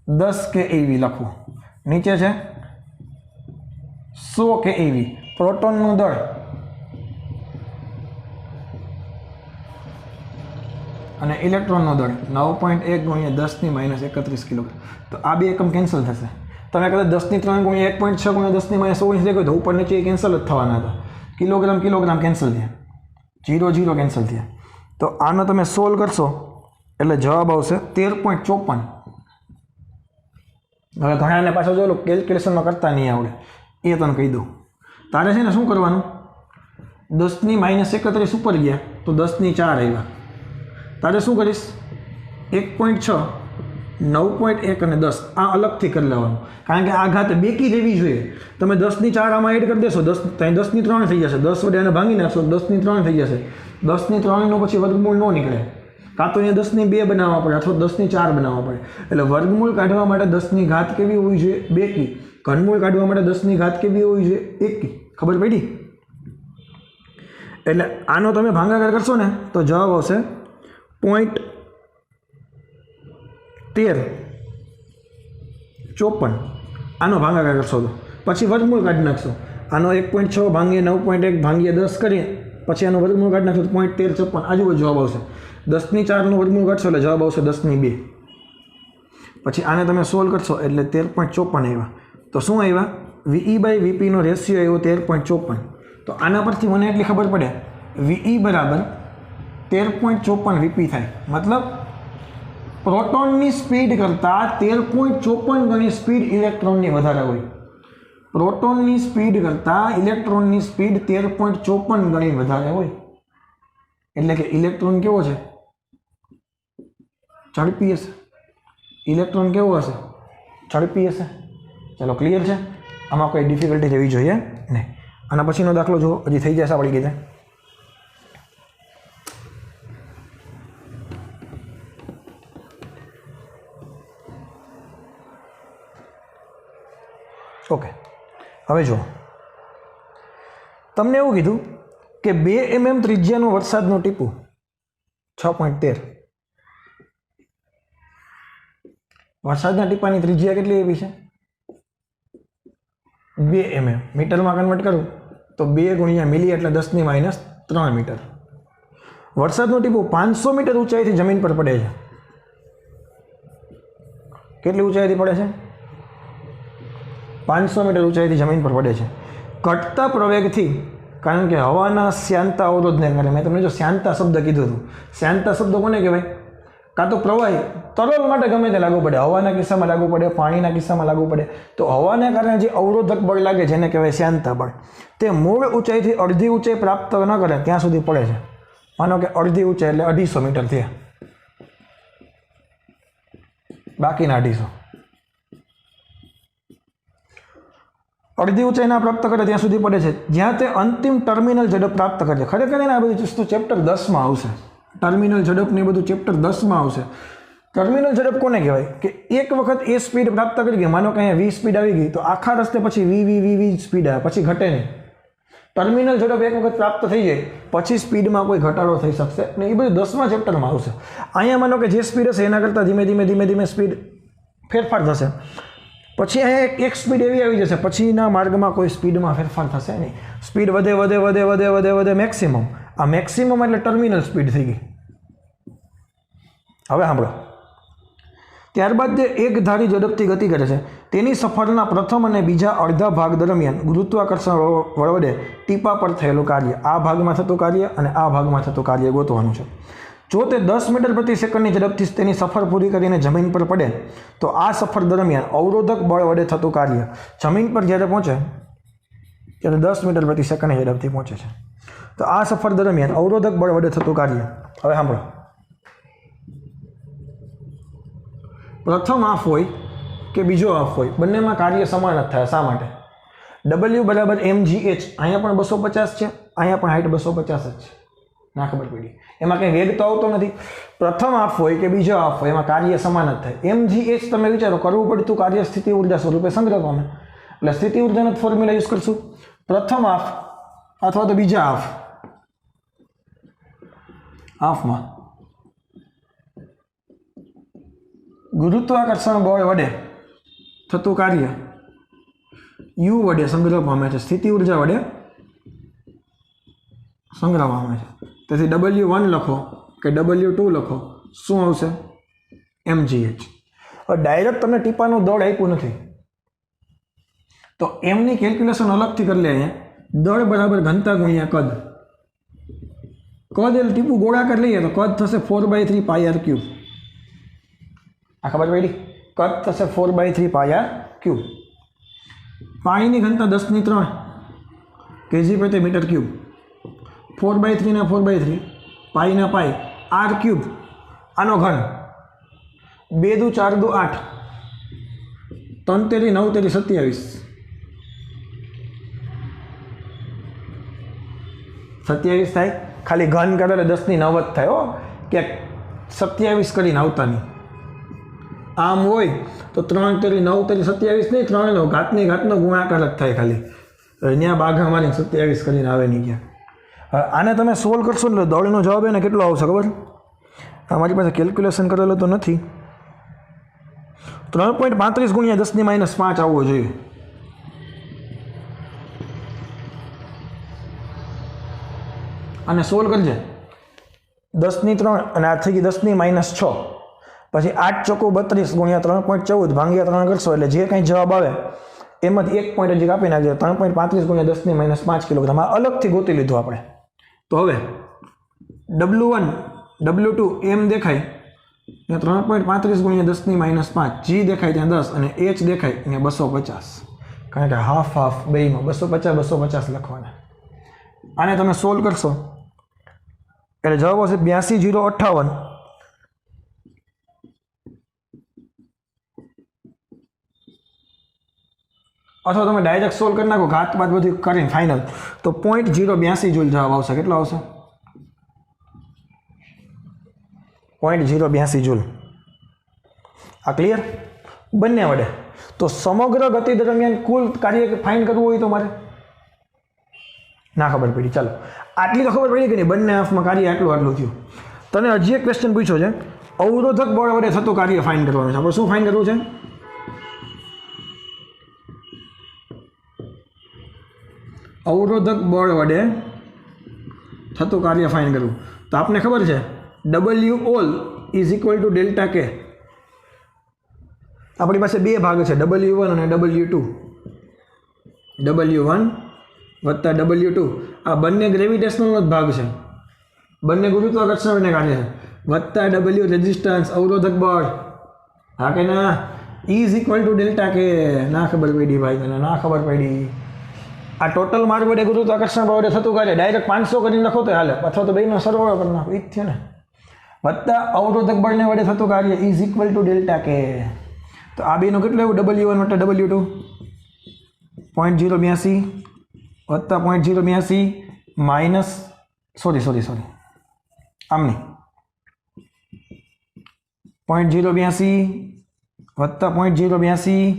10 keV લખવું, નીચે છે 100 keV. પ્રોટોનનું દળ અને ઇલેક્ટ્રોનનું દળ 9.1 × 10⁻31 કિલોગ્રામ. તો આ બે એકમ કેન્સલ થશે. તમે કદાચ 10⁻3 × 1.6 × 10⁻19 દેખો તો ઉપર નીચે કેન્સલ જ થવાના હતા. કિલોગ્રામ કેન્સલ થયા. 0 0 કેન્સલ થયા. તો આનો તમે સોલ્વ કરશો એટલે જવાબ આવશે 13.54. હવે ઘણાને પાછો જો કેલ્ક્યુલેશનમાં કરતા નહીં આવડે એ તને કહી દઉં. તારે છે ને શું કરવાનું, 10 ની -31 ઉપર ગયા તો 10 ની 4 આવ્યા. તારે શું કરીશ, 1.6, 9.1 અને 10 આ અલગથી કરી લેવાનું, કારણ કે આ ઘાત બેકી રહેવી જોઈએ. તમે 10 ની 4 આમાં એડ કરી દેશો, 10 ની 3 થઈ જશે, 10 વડે એને ભાંગી નાખશો, 10 ની 3 થઈ જશે. 10 ની 3 નો પછી વર્ગમૂળ ન નીકળે, કાં તો અહીંયા 10 ની 2 બનાવવા પડે અથવા 10 ની 4 બનાવવા પડે. એટલે વર્ગમૂળ કાઢવા માટે 10 ની ઘાત કેવી હોવી જોઈએ, બેકી. ઘનમૂળ કાઢવા માટે 10 ની ઘાત કેવી હોવી જોઈએ, એકી. ખબર પડી? એટલે આનો તમે ભાગાકાર કરશો ને તો જવાબ આવશે 0.1354. આનો ભાગાકાર કરશો તો પછી વર્ગમૂળ કાઢી નાખશો. આનો 1.6 ભાંગીએ 9.1 ભાંગીએ 10 કરીએ પછી આનો વર્ગમૂળ કાઢી નાખશો તો 0.1354 આજુબાજુ જવાબ આવશે. 10 ની 4 નું વર્ગમૂળ કાઢશો એટલે જવાબ આવશે 10 ની 2. પછી આને તમે સોલ્વ કરશો એટલે 13.54 આવ્યા. તો શું આવ્યા, VE/VP નો રેશિયો આવ્યો 13.54. તો આના પરથી મને એટલી ખબર પડે VE બરાબર 13.54 VP થાય. મતલબ પ્રોટોનની સ્પીડ કરતાં 13.54 ગણી સ્પીડ ઇલેક્ટ્રોનની વધારે હોય. પ્રોટોનની સ્પીડ કરતાં ઇલેક્ટ્રોનની સ્પીડ 13.54 ગણી વધારે હોય. એટલે કે ઇલેક્ટ્રોન કેવો છે, ઝડપી હશે. ઇલેક્ટ્રોન કેવો હશે, ઝડપી હશે. ચાલો ક્લિયર છે, આમાં કોઈ ડિફિકલ્ટી રહેવી જોઈએ નહીં. આના પછીનો દાખલો જો હજી થઈ જશે આપણી કીધે. ઓકે, હવે જો તમને એવું કીધું કે 2 mm ત્રિજ્યાનું વરસાદનું ટીપું 6.13. વરસાદના ટીપાની ત્રિજ્યા કેટલી એવી છે, 2 mm. મીટરમાં કન્વર્ટ કરું તો 2 ગુણ્યા મિલી એટલે 10 ની -3 મીટર. વરસાદનું ટીપું 500 મીટર ઊંચાઈથી જમીન પર પડે છે. કેટલી ઊંચાઈથી પડે છે, 500 મીટર ઊંચાઈથી જમીન પર પડે છે. ઘટતા પ્રવેગથી, કારણ કે હવાના શ્યાનતા અવરોધને કારણે, મેં તમને જો શ્યાનતા શબ્દ કીધું હતું. શ્યાનતા શબ્દ કોને કહેવાય, કાં તો પ્રવાહી તરલ માટે ગમે તે લાગુ પડે, હવાના કિસ્સામાં લાગુ પડે, પાણીના કિસ્સામાં લાગુ પડે. તો હવાના કારણે જે અવરોધક બળ લાગે જેને કહેવાય શ્યાનતા બળ, તે મૂળ ઊંચાઈથી અડધી ઊંચાઈ પ્રાપ્ત ન કરે ત્યાં સુધી પડે છે. માનો કે અડધી ઊંચાઈ એટલે 250 મીટર થયા, બાકીના 250. અડધી ઊંચાઈ ના પ્રાપ્ત કરે ત્યાં સુધી પડે છે, જ્યાં તે અંતિમ ટર્મિનલ ઝડપ પ્રાપ્ત કરે છે. ખરેખર એને આ બધી વસ્તુ ચેપ્ટર 10માં આવશે. ટર્મિનલ ઝડપ ને બધું ચેપ્ટર 10માં આવશે. ટર્મિનલ ઝડપ કોને કહેવાય કે એક વખત એ સ્પીડ પ્રાપ્ત કરી ગઈ, માનો કે અહીંયા 20 સ્પીડ આવી ગઈ તો આખા રસ્તે પછી વી સ્પીડ આવે, પછી ઘટે નહીં. ટર્મિનલ ઝડપ એક વખત પ્રાપ્ત થઈ જાય પછી સ્પીડમાં કોઈ ઘટાડો થઈ શકશે ને, એ બધું 10મા ચેપ્ટરમાં આવશે. અહીંયા માનો કે જે સ્પીડ હશે એના કરતાં ધીમે ધીમે સ્પીડ ફેરફાર થશે. પછી અહીંયા એક સ્પીડ એવી આવી જશે પછીના માર્ગમાં કોઈ સ્પીડમાં ફેરફાર થશે નહીં. સ્પીડ વધે મેક્સિમમ. આ મેક્સિમમ એટલે ટર્મિનલ સ્પીડ થઈ ગઈ. હવે સાંભળો, ત્યારબાદ તે એક ધારી ઝડપથી ગતિ કરે છે. તેની સફરના પ્રથમ અને બીજા અડધા ભાગ દરમિયાન ગુરુત્વાકર્ષણ બળ વડે ટીપા પર થયેલું કાર્ય, આ ભાગમાં થતું કાર્ય અને આ ભાગમાં થતું કાર્ય ગોતવાનું છે. જો તે 10 મીટર પ્રતિ સેકન્ડની ઝડપથી તેની સફર પૂરી કરીને જમીન પર પડે તો આ સફર દરમિયાન અવરોધક બળ વડે થતું કાર્ય, જમીન પર જ્યારે પહોંચે ત્યારે 10 મીટર પ્રતિ સેકન્ડની ઝડપથી પહોંચે છે. તો આ સફર દરમિયાન અવરોધક બળ વડે થતું કાર્ય. હવે સાંભળો, પ્રથમ હાફ હોય કે બીજો હાફ હોય, બંનેમાં કાર્ય સમાન જ થાય. શા માટે? W બરાબર mgh. અહીંયા પણ 250 છે, અહીંયા પણ હાઇટ 250 જ છે. ના ખબર પડી? એમાં કંઈ વેગ તો આવતો નથી. પ્રથમ હાફ હોય કે બીજો હાફ હોય એમાં કાર્ય સમાન જ થાય. mgh તમે વિચારો, કરવું પડતું કાર્ય સ્થિતિ ઉર્જા સ્વરૂપે સંગ્રહ પામે. એટલે સ્થિતિ ઉર્જાનો ફોર્મ્યુલા યુઝ કરશું. પ્રથમ હાફ અથવા તો બીજા હાફમાં ગુરુત્વાકર્ષણ બળ વડે થતું કાર્ય U વડે સંગ્રહ પામે છે, સ્થિતિ ઉર્જા વડે સંગ્રહ પામે છે. તેથી W1 લખો કે W2 લખો, શું આવશે? mgh. હવે ડાયરેક્ટ તમને ટીપાનું દળ આપ્યું નથી તો એમની કેલ્ક્યુલેશન અલગથી કરી લે. અહીંયા દળ બરાબર ઘનતા ગુણ્યા કદ. કદ એટલે ટીપું ગોળાકાર લઈએ તો કદ થશે 4/3 પાઈ આર ક્યુબ. આ ખબર પડી? કદ થશે 4/3 પાઈ આર ક્યુબ. પાણીની ઘનતા 10⁻³ કેજી પ્રતિ મીટર ક્યુબ. 4/3 ના 4/3 પાઈના પાઈ આર ક્યુબ આનો ઘન 2 દુ 4 દુ 8 3 તેરી 9 તેરી 27 થાય. ખાલી ઘન કરે એટલે 10⁹ થાય હો, કે 27 કરીને આવતા નહીં. આમ હોય તો 3 તેરી 9 તેરી 27 નહીં, 3 ઘાતની ઘાતનો ગુણાકાર જ થાય ખાલી. ત્યાં બાઘા મારી 27 કરીને આવે નહીં ક્યાં. આને તમે સોલ્વ કરશો એટલે દોડનો જવાબ એને કેટલો આવશે ખબર? અમારી પાસે કેલ્ક્યુલેશન કરેલો તો નથી. 3.35 ગુણ્યા 10⁻5 આવવો જોઈએ. અને સોલ્વ કરજે. 10⁻³ અને આ થઈ ગઈ 10⁻6. પછી 8 ચોકો 32 ગુણ્યા 3.14 ભાંગ્યા 3 કરશો એટલે જે કંઈ જવાબ આવે એમાંથી 1 પોઈન્ટ હજી કાપી નાખજો. 3.35 ગુણ્યા 10⁻5 કિલોગ્રામ. આ અલગથી ગોતી લીધું આપણે. તો હવે W1 W2 એમ દેખાય ને 3.35 ગુણ્યા 10⁻5 G દેખાય ત્યાં 10 અને H દેખાય ને 250. કારણ કે હાફ બેમાં 250 લખવાના. આને તમે સોલ્વ કરશો એટલે જવાબ આવશે 82,058. અથવા તમે ડાયરેક્ટ સોલ્વ કરી નાખો ઘાત બાદ બધું કરીને ફાઇનલ તો 0.082 જૂલ જવાબ આવશે. કેટલો આવશે? 0.082 જૂલ. આ ક્લિયર? બંને વડે. તો સમગ્ર ગતિ દરમિયાન કુલ કાર્ય ફાઇન્ડ કરવું હોય તો મારે ના ખબર પડી. ચાલો આટલી તો ખબર પડી કે નહીં, બંને હાફમાં કાર્ય આટલું થયું. તને હજી એક ક્વેશ્ચન પૂછ્યો છે, અવરોધક બળ વડે થતું કાર્ય ફાઇન્ડ કરવાનું છે. આપણે શું ફાઇન્ડ કરવું છે? અવરોધક બળ વડે થતું કાર્ય ફાઇન્ડ કરવું. તો આપને ખબર છે W all is equal to delta કે. આપણી પાસે બે ભાગ છે, W1 અને W2. W1 વત્તા W2 આ બંને ગ્રેવિટેશનલનો જ ભાગ છે, બંને ગુરુત્વાકર્ષણને કાર્ય છે. વત્તા W રેઝિસ્ટન્સ અવરોધક બળ. હા કે ના? ઇઝ ઇક્વલ ટુ ડેલ્ટા કે. ના ખબર પડી ભાઈ તને? ના ખબર પડી? આ ટોટલ માર્ગ વડે ગુરુત્વાકર્ષણ બળ વડે થતું કાર્ય ડાયરેક્ટ 500 કરીને લખો તો હાલે, અથવા તો બેનો સરવાળો કરી નાખો, એ જ છે ને. વત્તા અવરોધક બળને વડે થતું કાર્ય ઇઝ ઇક્વલ ટુ ડેલ્ટા કે. તો આ બેનું કેટલું એવું? W1 વત્તા W2 0.082 વત્તા 0.082 માઇનસ સોરી આમની 0.082 વત્તા 0.082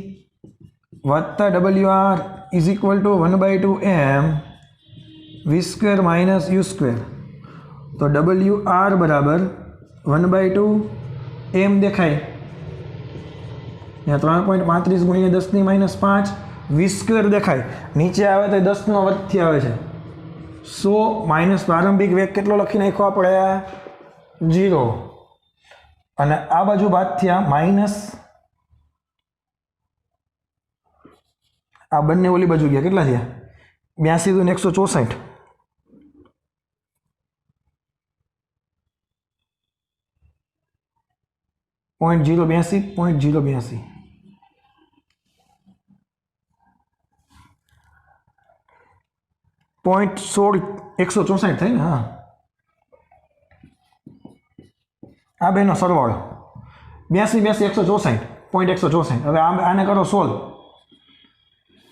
વત્તા WR is equal to 1/2m v² minus u². તો WR બરાબર 1/2m દેખાય. ત્યાં 3.35 ગુણ્યા 10⁻5 v² દેખાય. નીચે આવે તો 10નો વર્ગથી આવે છે 100 માઇનસ પ્રારંભિક વેગ કેટલો લખી નાખ્યો આપણે? 0. અને આ બાજુ બાદ થયા માઇનસ, આ બંને ઓલી બાજુ ગયા. કેટલા થયા? 82 ને 164. .082 .082 .16 164 થાય ને? હા, આ બેનો સરવાળો 82 164 .164. હવે આને કરો સોલ્વ.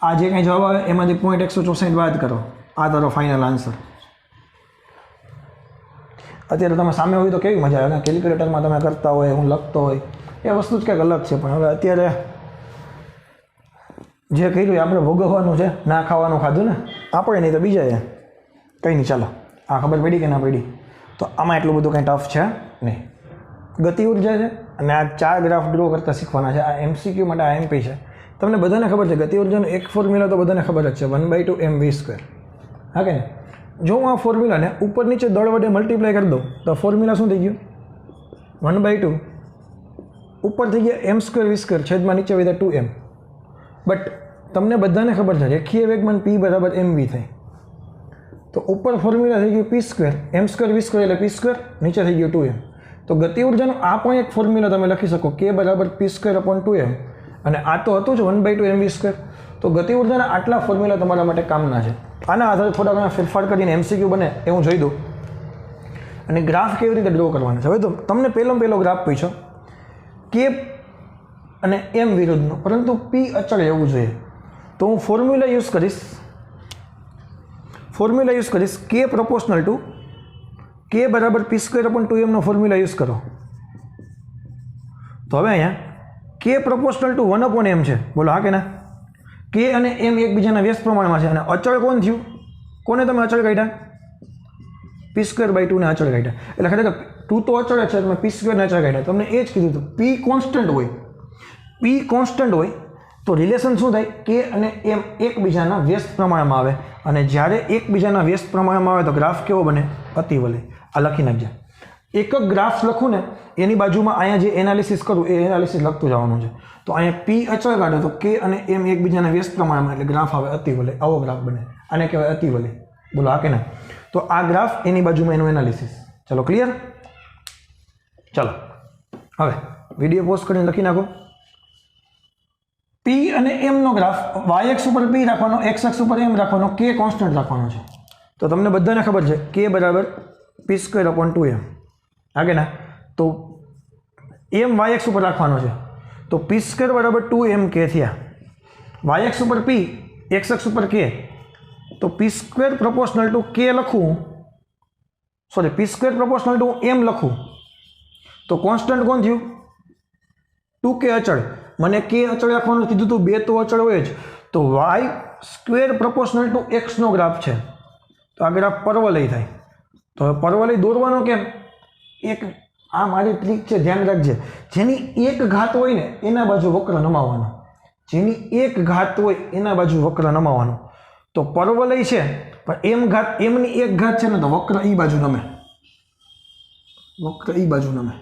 આ જે કંઈ જવાબ આવે એમાંથી .164 બાદ કરો. આ તારો ફાઇનલ આન્સર. અત્યારે તમે સામે હોય તો કેવી મજા આવે, કેલ્ક્યુલેટરમાં તમે કરતા હોય, હું લખતો હોય, એ વસ્તુ જ કંઈક અલગ છે. પણ હવે અત્યારે જે કર્યું એ આપણે ભોગવવાનું છે. ના ખાવાનું ખાધું ને આપણે, નહીં તો બીજાએ. કંઈ નહીં, ચાલો. આ ખબર પડી કે ના પડી? તો આમાં એટલું બધું કંઈ ટફ છે નહીં. ગતિ ઉર્જા છે અને આ 4 ગ્રાફ ડ્રો કરતા શીખવાના છે. આ MCQ માટે આ MP છે. તમને બધાને ખબર છે ગતિ ઉર્જાનો એક ફોર્મ્યુલા તો બધાને ખબર જ છે, 1/2 mv². હા કે નહીં? જો હું આ ફોર્મ્યુલાને ઉપર નીચે દળ વડે મલ્ટીપ્લાય કરી દઉં તો ફોર્મ્યુલા શું થઈ ગયું? 1/2 ઉપર થઈ ગયા m² v² છેદમાં નીચે વધ્યા 2m. બટ તમને બધાને ખબર છે રેખીય વેગમાન p બરાબર mv થાય. તો ઉપર ફોર્મ્યુલા થઈ ગયું p², m² v² એટલે p², નીચે થઈ ગયું 2m. તો ગતિ ઉર્જાનો આ પણ એક ફોર્મ્યુલા તમે લખી શકો, k બરાબર p²/2m, અને આ તો હતું જ 1/2 mv². તો ગતિ ઉર્જાના આટલા ફોર્મ્યુલા તમારા માટે કામના છે. આના આધારે થોડા ઘણા ફેરફાર કરીને MCQ બને એ હું જોઈ દઉં. અને ગ્રાફ કેવી રીતે ડ્રો કરવાનો છે. હવે તો તમને પહેલો ગ્રાફ પૂછ્યો કે અને m વિરુદ્ધનો, પરંતુ p અચળ રહેવું જોઈએ. તો હું ફોર્મ્યુલા યુઝ કરીશ k પ્રોપોર્શનલ ટુ k બરાબર p²/2m નો ફોર્મ્યુલા યુઝ કરો. તો હવે અહીંયા k પ્રોપોર્શનલ ટુ 1/m છે. બોલો હા કે ના? k અને m એકબીજાના વ્યસ્ત પ્રમાણમાં છે, અને અચળ કોણ થયું? કોને તમે અચળ કાઢ્યા? p²/2 ને અચળ કાઢ્યા. એટલે ખરેખર 2 તો અચળ છે, તમે p² ને અચળ કાઢ્યા. તમને એ જ કીધું હતું, p કોન્સ્ટન્ટ હોય તો રિલેશન શું થાય? k અને m એકબીજાના વ્યસ્ત પ્રમાણમાં આવે, અને જ્યારે એકબીજાના વ્યસ્ત પ્રમાણમાં આવે તો ગ્રાફ કેવો બને? અતિવલય. આ લખી નાખજે. એક જ ગ્રાફ લખું ને એની બાજુમાં અહીંયા જે એનાલિસિસ કરું એ એનાલિસિસ લખતું જવાનું છે. તો અહીંયા p અચળ કાઢો તો k અને m એકબીજાના વ્યસ્ત પ્રમાણમાં, એટલે ગ્રાફ આવે અતિવલય. આવો ગ્રાફ બને, આને કહેવાય અતિવલય. બોલો હા કે ના? તો આ ગ્રાફ, એની બાજુમાં એનું એનાલિસિસ. ચલો ક્લિયર? ચલો હવે વિડીયો પોઝ કરીને લખી નાખો. p અને m નો ગ્રાફ y અક્ષ ઉપર p રાખવાનો, x અક્ષ ઉપર m રાખવાનો, k કોન્સ્ટન્ટ રાખવાનો છે. તો તમને બધાને ખબર છે k બરાબર p²/2m. હા કે ના? તો m y અક્ષ ઉપર રાખવાનો છે, તો p² = 2mk થયા. y અક્ષ ઉપર p, x અક્ષ ઉપર k, તો p² પ્રોપોર્શનલ ટુ k લખું, sorry p² proportional two m લખું, તો કોન્સ્ટન્ટ કોણ થયું? 2k અચળ. મને k અચળ રાખવાનું કીધું હતું, 2 તો અચળ હોય જ. તો y² પ્રોપોર્શનલ ટુ x નો ગ્રાફ છે, તો આ ગ્રાફ પરવલય થાય. તો હવે પરવલય દોરવાનો કેમ? એક આ મારી ટ્રીક છે, ધ્યાન રાખજે. જેની એક ઘાત હોય ને એના બાજુ વક્ર નમાવવાનો, જેની એક ઘાત હોય એના બાજુ વક્ર નમાવવાનો. તો પરવલય છે પણ એમની એક ઘાત છે ને, તો વક્ર ઈ બાજુ નમે, વક્ર ઈ બાજુ નમે.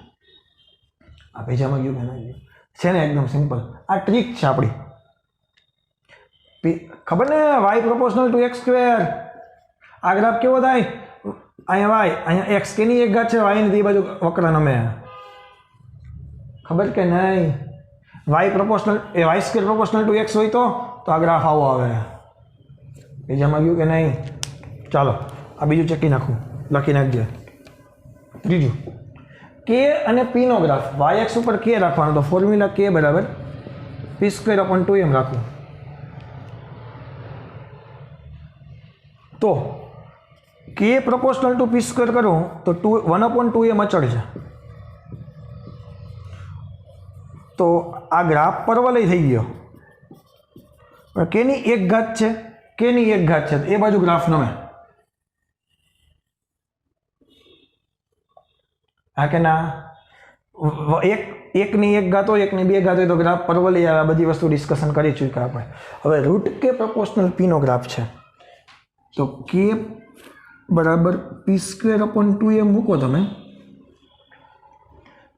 આ પેજામાં ગયું કે ના ગયું છે ને? એકદમ સિમ્પલ. આ ટ્રીક છે આપણી. ખબર ને? y proportional two x². આ ગ્રાફ કેવો થાય? અહીંયા y, અહીંયા x, કેની એક ઘાત છે? y ની એ બાજુ વક્ર નમે. ખબર કે નહીં? y proportional y² proportional to x હોય તો આ ગ્રાફ આવો આવે. બીજામાં ગયું કે નહીં? ચાલો આ બીજું ચેકી નાખું, લખી નાખજે. ત્રીજું, k અને p નો ગ્રાફ y અક્ષ ઉપર k રાખવાનો, તો ફોર્મ્યુલા k બરાબર p²/2m રાખવું. તો k પ્રોપોર્શનલ ટુ p² કરું તો 1/2m અચળ છે. તો આ ગ્રાફ પરવલય થઈ ગયો. પણ કેની એક ઘાત છે? કેની એક ઘાત છે, એ બાજુ ગ્રાફ નમે. હા કે ના? એકની એક ઘાત હોય, એકની બે ઘાત હોય તો ગ્રાફ પરવલય આવે. બધી વસ્તુ ડિસ્કશન કરી ચૂક્યા આપણે. હવે √k પ્રોપોર્શનલ p નો ગ્રાફ છે, તો k બરાબર p²/2m મૂકો તમે,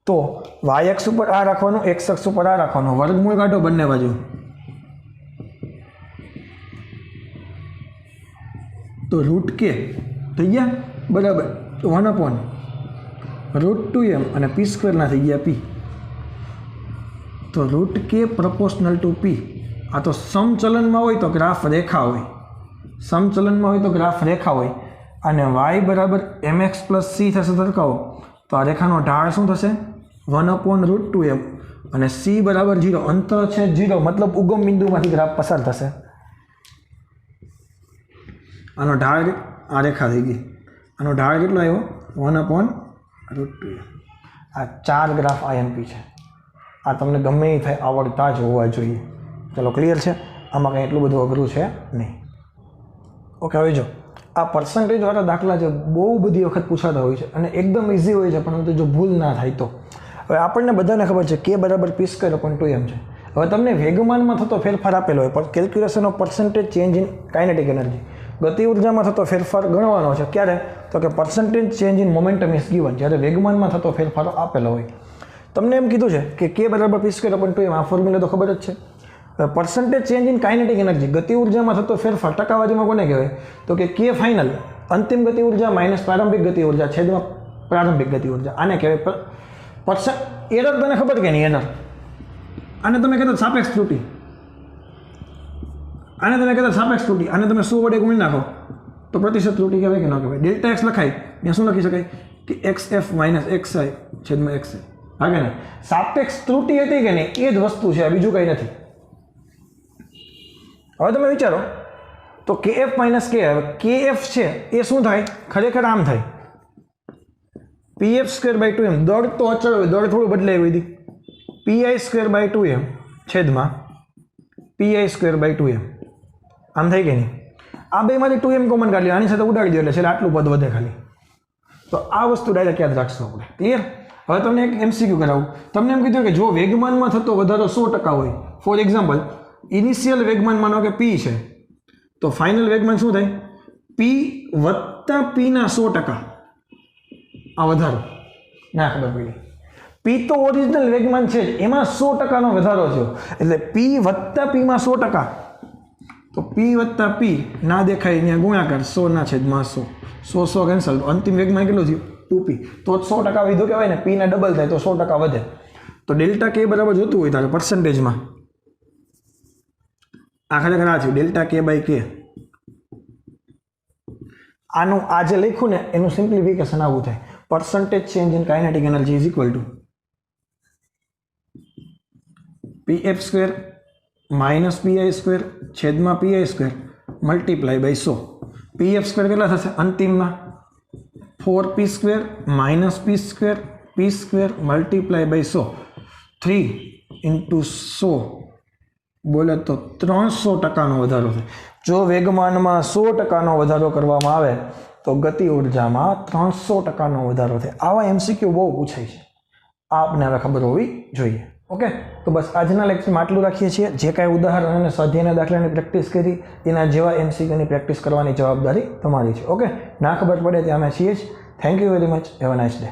તો y અક્ષ ઉપર આ રાખવાનું, x અક્ષ ઉપર આ રાખવાનું, વર્ગમૂળ કાઢો બંને બાજુ. તો √k થઈ ગયા બરાબર 1/√2m, અને p² ના થઈ ગયા p. તો √k પ્રોપોર્શનલ ટુ p. આ તો સમચલનમાં હોય તો ગ્રાફ રેખા હોય, સમચલનમાં હોય તો ગ્રાફ રેખા હોય. અને y બરાબર mx + c થશે સરખાવો, તો આ રેખાનો ઢાળ શું થશે? 1/√2m, અને c બરાબર 0, અંતર છે 0, મતલબ ઉગમ બિંદુમાંથી ગ્રાફ પસાર થશે. આનો ઢાળ આ રેખા થઈ ગઈ. આનો ઢાળ કેટલો આવ્યો? 1/√2m. આ 4 ગ્રાફ IMP છે. આ તમને ગમે એ થાય આવડતા જ હોવા જોઈએ. ચલો ક્લિયર છે? આમાં કંઈ એટલું બધું અઘરું છે નહીં. ઓકે, હવે જો આ પર્સન્ટેજવાળા દાખલા છે, બહુ બધી વખત પૂછાતા હોય છે અને એકદમ ઇઝી હોય છે, પરંતુ જો ભૂલ ના થાય તો. હવે આપણને બધાને ખબર છે k બરાબર p²/2m છે. હવે તમને વેગમાનમાં થતો ફેરફાર આપેલો હોય, પણ calculation of percentage change in kinetic energy, ગતિ ઉર્જામાં થતો ફેરફાર ગણવાનો છે. ક્યારે? તો કે percentage change in momentum is given, જ્યારે વેગમાનમાં થતો ફેરફાર આપેલો હોય. તમને એમ કીધું છે કે k બરાબર p²/2m, આ ફોર્મ્યુલા તો ખબર જ છે. Percentage change in kinetic energy, ગતિ ઉર્જામાં થતો ફેરફાર ટકાવારીમાં કોને કહેવાય? તો કે k ફાઇનલ અંતિમ ગતિ ઉર્જા માઇનસ પ્રારંભિક ગતિ ઉર્જા છેદમાં પ્રારંભિક ગતિ ઉર્જા. આને કહેવાય એરર. તને ખબર કે નહીં એરર? આને તમે કહેતા સાપેક્ષ ત્રુટિ. આને તમે કહેતા સાપેક્ષ ત્રુટિ. આને તમે 100 વડે ગુણી નાખો તો પ્રતિશત ત્રુટિ કહેવાય કે ન કહેવાય? ડેલ્ટા એક્સ લખાય ત્યાં શું લખી શકાય કે એક્સ એફ માઇનસ એક્સ આઈ છેદમાં એક્સ આઈ. હા કે નહીં? સાપેક્ષ ત્રુટિ હતી કે નહીં એ જ વસ્તુ છે, બીજું કંઈ નથી. હવે તમે વિચારો તો કે એફ માઇનસ કે એફ છે એ શું થાય? ખરેખર આમ થાય pf²/2m. દળ તો અચળ હોય, દળ થોડું બદલાય હોય દી. pi²/2m છેદમાં pi²/2m. આમ થાય કે નહીં? આ બેમાંથી 2m કોમન કાઢી લો, આની સાથે ઉડાડી દો એટલે છેલ્લે આટલું પદ વધે ખાલી. તો આ વસ્તુ ડાયરેક્ટ યાદ રાખશો આપણે. ક્લિયર? હવે તમને એક MCQ કરાવું. તમને એમ કીધું કે જો વેગમાનમાં થતો વધારો 100% હોય, ફોર એક્ઝામ્પલ ઇનિશિયલ વેગમાન માનો કે p છે, તો ફાઇનલ વેગમાન શું થાય? p વત્તા p ના 100%. આ વધારો ના ખબર પડી. p તો ઓરિજિનલ વેગમાન છે જ, એમાં 100%નો વધારો થયો એટલે p વત્તા p માં 100%. તો p વત્તા p ના દેખાય અહીંયા ગુણાકાર 100/100. 100 કેન્સલ, તો અંતિમ વેગમાન કેટલું થયું? 2p. તો 100% વધ્યું કહેવાય ને, p ના ડબલ થાય તો 100% વધે. તો ડેલ્ટા કે બરાબર જોતું હોય તારે પર્સન્ટેજમાં આ ખરેખર આ થયું ડેલ્ટા k/k. આનું આ જે લખ્યું ને એનું સિમ્પ્લિફિકેશન આવું થાય. percentage change in kinetic energy is equal to pf² minus pi² છેદમાં pi² મલ્ટીપ્લાય બાય 100. pf² કેટલા થશે અંતિમમાં? 4p² minus p² multiply by 100. 3 × 100 બોલે તો 300%નો વધારો થાય. જો વેગમાનમાં 100%નો વધારો કરવામાં આવે તો ગતિ ઉર્જામાં 300%નો વધારો થાય. આવા MCQ બહુ પૂછાય છે, આપને હવે ખબર હોવી જોઈએ. ઓકે, તો બસ આજના લેક્ચરમાં આટલું રાખીએ છીએ. જે કાંઈ ઉદાહરણ અને સ્વાધ્યાયના દાખલાની પ્રેક્ટિસ કરી એના જેવા MCQની પ્રેક્ટિસ કરવાની જવાબદારી તમારી છે. ઓકે, ના ખબર પડે ત્યાં અમે છીએ જ. Thank you very much. Have a nice day.